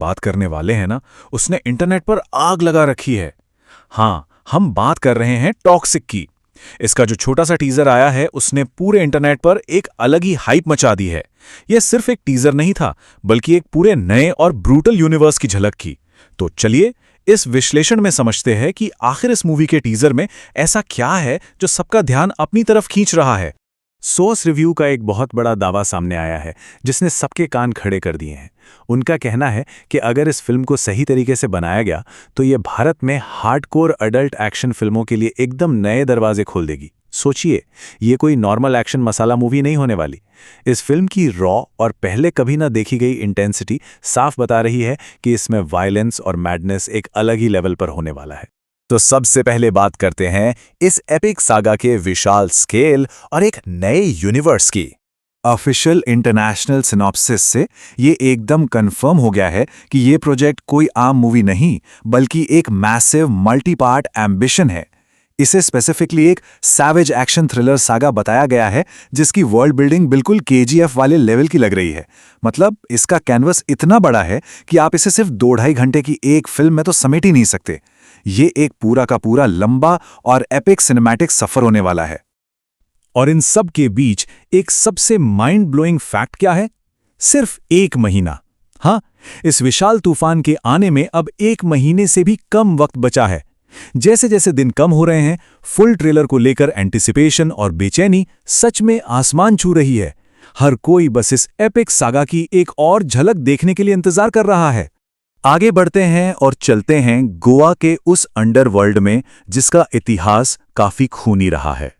बात करने वाले हैं ना, उसने इंटरनेट पर आग लगा रखी है। हाँ, हम बात कर रहे हैं टॉक्सिक की। इसका जो छोटा सा टीजर आया है, उसने पूरे इंटरनेट पर एक अलग ही हाइप मचा दी है। यह सिर्फ एक टीजर नहीं था, बल्कि एक पूरे नए और ब्रूटल यूनिवर्स की झलक थी। तो चलिए इस विश्लेषण में समझते हैं कि आखिर इस मूवी के टीजर में ऐसा क्या है जो सबका ध्यान अपनी तरफ खींच रहा है। सोर्स रिव्यू का एक बहुत बड़ा दावा सामने आया है, जिसने सबके कान खड़े कर दिए हैं। उनका कहना है कि अगर इस फिल्म को सही तरीके से बनाया गया तो ये भारत में हार्डकोर अडल्ट एक्शन फिल्मों के लिए एकदम नए दरवाजे खोल देगी। सोचिए, ये कोई नॉर्मल एक्शन मसाला मूवी नहीं होने वाली। इस फिल्म की रॉ और पहले कभी ना देखी गई इंटेंसिटी साफ बता रही है कि इसमें वायलेंस और मैडनेस एक अलग ही लेवल पर होने वाला है। तो सबसे पहले बात करते हैं इस एपिक सागा के विशाल स्केल और एक नए यूनिवर्स की। ऑफिशियल इंटरनेशनल सिनॉप्सिस से ये एकदम कंफर्म हो गया है कि ये प्रोजेक्ट कोई आम मूवी नहीं, बल्कि एक मैसिव मल्टी पार्ट एम्बिशन है। इसे स्पेसिफिकली एक सैवेज एक्शन थ्रिलर सागा बताया गया है, जिसकी वर्ल्ड बिल्डिंग बिल्कुल केजीएफ वाले लेवल की लग रही है। मतलब इसका कैनवस इतना बड़ा है कि आप इसे सिर्फ 2-2.5 घंटे की एक फिल्म में तो समेट ही नहीं सकते। ये एक पूरा का पूरा लंबा और एपिक सिनेमैटिक सफर होने वाला है। और इन सब के बीच एक सबसे माइंड ब्लोइंग फैक्ट क्या है? सिर्फ 1 महीना। हाँ, इस विशाल तूफान के आने में अब 1 महीने से भी कम वक्त बचा है। जैसे जैसे दिन कम हो रहे हैं, फुल ट्रेलर को लेकर एंटिसिपेशन और बेचैनी सच में आसमान छू रही है। हर कोई बस इस एपिक सागा की एक और झलक देखने के लिए इंतजार कर रहा है। आगे बढ़ते हैं और चलते हैं गोवा के उस अंडरवर्ल्ड में, जिसका इतिहास काफी खूनी रहा है।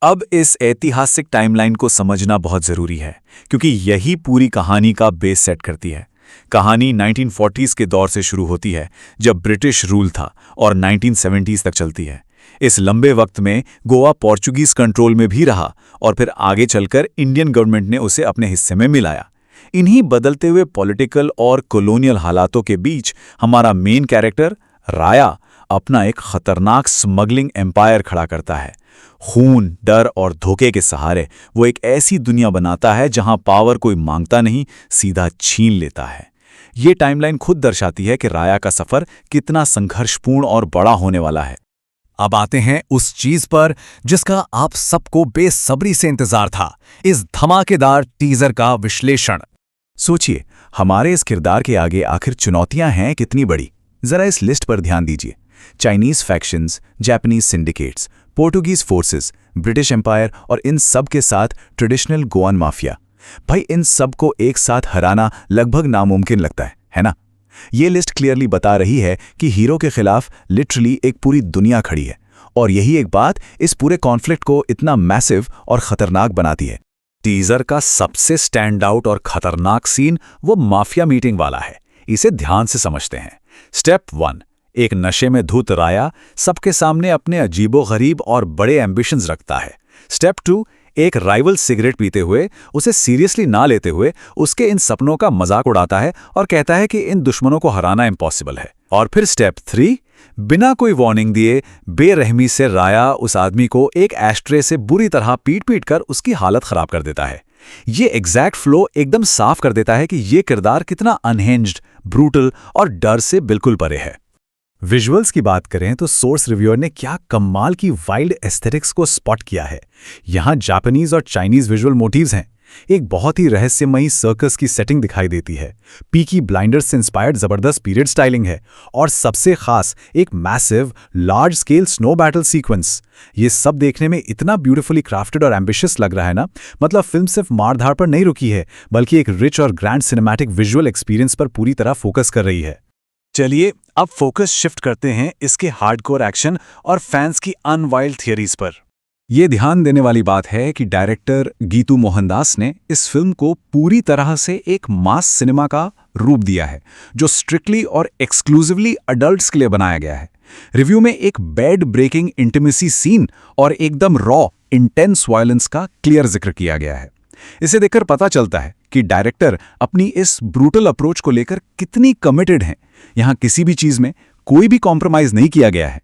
अब इस ऐतिहासिक टाइमलाइन को समझना बहुत जरूरी है, क्योंकि यही पूरी कहानी का बेस सेट करती है। कहानी 1940s के दौर से शुरू होती है, जब ब्रिटिश रूल था, और 1970s तक चलती है। इस लंबे वक्त में गोवा पोर्चुगीज कंट्रोल में भी रहा और फिर आगे चलकर इंडियन गवर्नमेंट ने उसे अपने हिस्से में मिलाया। इन्हीं बदलते हुए पॉलिटिकल और कॉलोनियल हालातों के बीच हमारा मेन कैरेक्टर राया अपना एक खतरनाक स्मगलिंग एम्पायर खड़ा करता है। खून, डर और धोखे के सहारे वो एक ऐसी दुनिया बनाता है जहां पावर कोई मांगता नहीं, सीधा छीन लेता है। ये टाइमलाइन खुद दर्शाती है कि राया का सफर कितना संघर्षपूर्ण और बड़ा होने वाला है। अब आते हैं उस चीज पर जिसका आप सबको बेसब्री से इंतजार था, इस धमाकेदार टीजर का विश्लेषण। सोचिए, हमारे इस किरदार के आगे आखिर चुनौतियां हैं कितनी बड़ी। जरा इस लिस्ट पर ध्यान दीजिए। Chinese factions, Japanese syndicates, Portuguese forces, British empire और इन सब के साथ ट्रेडिशनल गोवन माफिया। भाई, इन सब को एक साथ हराना लगभग नामुमकिन लगता है ना? ये लिस्ट क्लियरली बता रही है कि हीरो के खिलाफ लिटरली एक पूरी दुनिया खड़ी है, और यही एक बात इस पूरे कॉन्फ्लिक्ट को इतना मैसिव और खतरनाक बनाती है। टीजर का सबसे स्टैंड आउट और खतरनाक सीन वो माफिया मीटिंग वाला है। इसे ध्यान से समझते हैं। स्टेप 1, एक नशे में धुत राया सबके सामने अपने अजीबोगरीब और बड़े एम्बिशंस रखता है। स्टेप 2, एक राइवल सिगरेट पीते हुए, उसे सीरियसली ना लेते हुए उसके इन सपनों का मजाक उड़ाता है और कहता है कि इन दुश्मनों को हराना इम्पॉसिबल है। और फिर स्टेप 3, बिना कोई वार्निंग दिए बेरहमी से राया उस आदमी को एक एस्ट्रे से बुरी तरह पीट कर उसकी हालत खराब कर देता है। ये एग्जैक्ट फ्लो एकदम साफ कर देता है कि ये किरदार कितना अनहिंज्ड, ब्रूटल और डर से बिल्कुल परे है। विजुअल्स की बात करें तो सोर्स रिव्यूअर ने क्या कमाल की वाइल्ड एस्थेटिक्स को स्पॉट किया है। यहाँ जापानीज और चाइनीज विजुअल मोटिव्स हैं। एक बहुत ही रहस्यमयी सर्कस की सेटिंग दिखाई देती है। पीकी ब्लाइंडर्स से इंस्पायर्ड जबरदस्त पीरियड स्टाइलिंग है, और सबसे खास एक massive large scale snow battle sequence. ये सब देखने में इतना ब्यूटीफुली क्राफ्टेड और एम्बिशियस लग रहा है ना। मतलब फिल्म सिर्फ मारधाड़ पर नहीं रुकी है, बल्कि एक रिच और ग्रैंड सिनेमैटिक विजुअल एक्सपीरियंस पर पूरी तरह फोकस कर रही है। चलिए अब फोकस शिफ्ट करते हैं इसके हार्डकोर एक्शन और फैंस की अनवाइल्ड थियरीज पर। यह ध्यान देने वाली बात है कि डायरेक्टर गीतू मोहनदास ने इस फिल्म को पूरी तरह से एक मास सिनेमा का रूप दिया है, जो स्ट्रिक्टली और एक्सक्लूसिवली अडल्ट्स के लिए बनाया गया है। रिव्यू में एक बेड ब्रेकिंग इंटिमेसी सीन और एकदम रॉ इंटेंस वायलेंस का क्लियर जिक्र किया गया है। इसे देखकर पता चलता है कि डायरेक्टर अपनी इस ब्रूटल अप्रोच को लेकर कितनी कमिटेड हैं। यहां किसी भी चीज में कोई भी कॉम्प्रोमाइज नहीं किया गया है।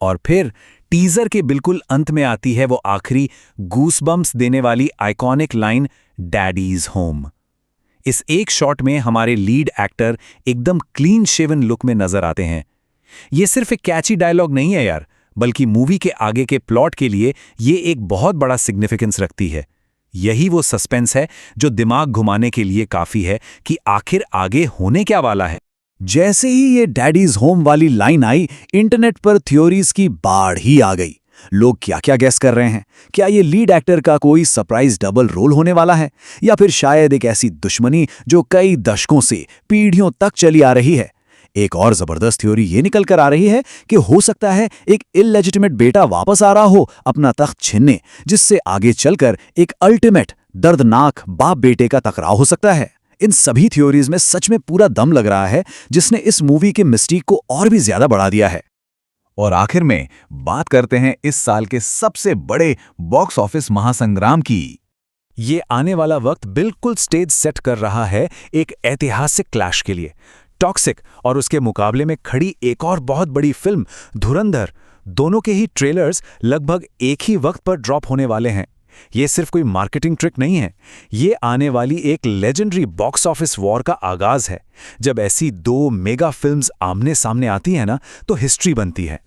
और फिर टीजर के बिल्कुल अंत में आती है वो आखिरी गूसबम्प्स देने वाली आइकॉनिक लाइन, डैडीज होम। इस एक शॉट में हमारे लीड एक्टर एकदम क्लीन शेवन लुक में नजर आते हैं। ये सिर्फ एक कैची डायलॉग नहीं है यार, बल्कि मूवी के आगे के प्लॉट के लिए ये एक बहुत बड़ा सिग्निफिकेंस रखती है। यही वो सस्पेंस है जो दिमाग घुमाने के लिए काफी है कि आखिर आगे होने क्या वाला है। जैसे ही ये डैडीज होम वाली लाइन आई, इंटरनेट पर थ्योरीज की बाढ़ ही आ गई। लोग क्या क्या गैस कर रहे हैं। क्या ये लीड एक्टर का कोई सरप्राइज डबल रोल होने वाला है, या फिर शायद एक ऐसी दुश्मनी जो कई दशकों से पीढ़ियों तक चली आ रही है। एक और जबरदस्त थ्योरी ये निकल कर आ रही है कि हो सकता है एक इललेजिटिमेट बेटा वापस आ रहा हो अपना तख्त छीनने, जिससे आगे चलकर एक अल्टीमेट दर्दनाक बाप बेटे का टकराव हो सकता है। इन सभी थ्योरीज में सच में पूरा दम लग रहा है, जिसने इस मूवी के मिस्ट्री को और भी ज्यादा बढ़ा दिया है। और आखिर में बात करते हैं इस साल के सबसे बड़े बॉक्स ऑफिस महासंग्राम की। ये आने वाला वक्त बिल्कुल स्टेज सेट कर रहा है एक ऐतिहासिक क्लैश के लिए। टॉक्सिक और उसके मुकाबले में खड़ी एक और बहुत बड़ी फिल्म धुरंधर, दोनों के ही ट्रेलर्स लगभग एक ही वक्त पर ड्रॉप होने वाले हैं। ये सिर्फ कोई मार्केटिंग ट्रिक नहीं है, ये आने वाली एक लेजेंडरी बॉक्स ऑफिस वॉर का आगाज है। जब ऐसी दो मेगा फिल्म्स आमने सामने आती हैं ना, तो हिस्ट्री बनती है।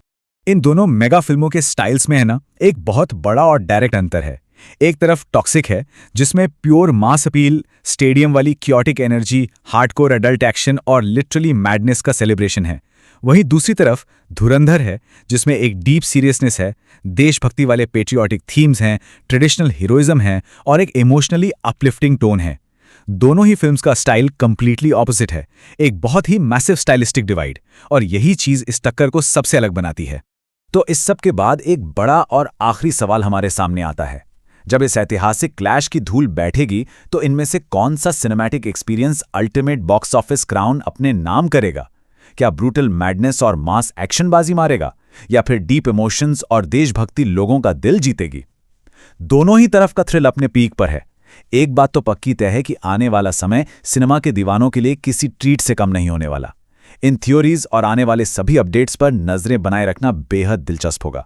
इन दोनों मेगा फिल्मों के स्टाइल्स में है ना एक बहुत बड़ा और डायरेक्ट अंतर है। एक तरफ टॉक्सिक है, जिसमें प्योर मास अपील, स्टेडियम वाली chaotic energy, hardcore adult action और लिटरली मैडनेस का सेलिब्रेशन है। वहीं दूसरी तरफ धुरंधर है, जिसमें एक डीप सीरियसनेस है, देशभक्ति वाले पेट्रियाटिक थीम्स हैं, ट्रेडिशनल हीरोइज्म है और एक इमोशनली अपलिफ्टिंग टोन है। दोनों ही फिल्म्स का स्टाइल कंप्लीटली ऑपोजिट है, एक बहुत ही मैसिव स्टाइलिस्टिक डिवाइड, और यही चीज इस टक्कर को सबसे अलग बनाती है। तो इस सब के बाद एक बड़ा और आखिरी सवाल हमारे सामने आता है। जब इस ऐतिहासिक क्लैश की धूल बैठेगी, तो इनमें से कौन सा cinematic experience ultimate box office crown अपने नाम करेगा? क्या ब्रूटल मैडनेस और मास एक्शन बाजी मारेगा, या फिर डीप इमोशंस और देशभक्ति लोगों का दिल जीतेगी? दोनों ही तरफ का थ्रिल अपने पीक पर है। एक बात तो पक्की तय है कि आने वाला समय सिनेमा के दीवानों के लिए किसी ट्रीट से कम नहीं होने वाला। इन थ्योरीज और आने वाले सभी अपडेट्स पर नजरें बनाए रखना बेहद दिलचस्प होगा।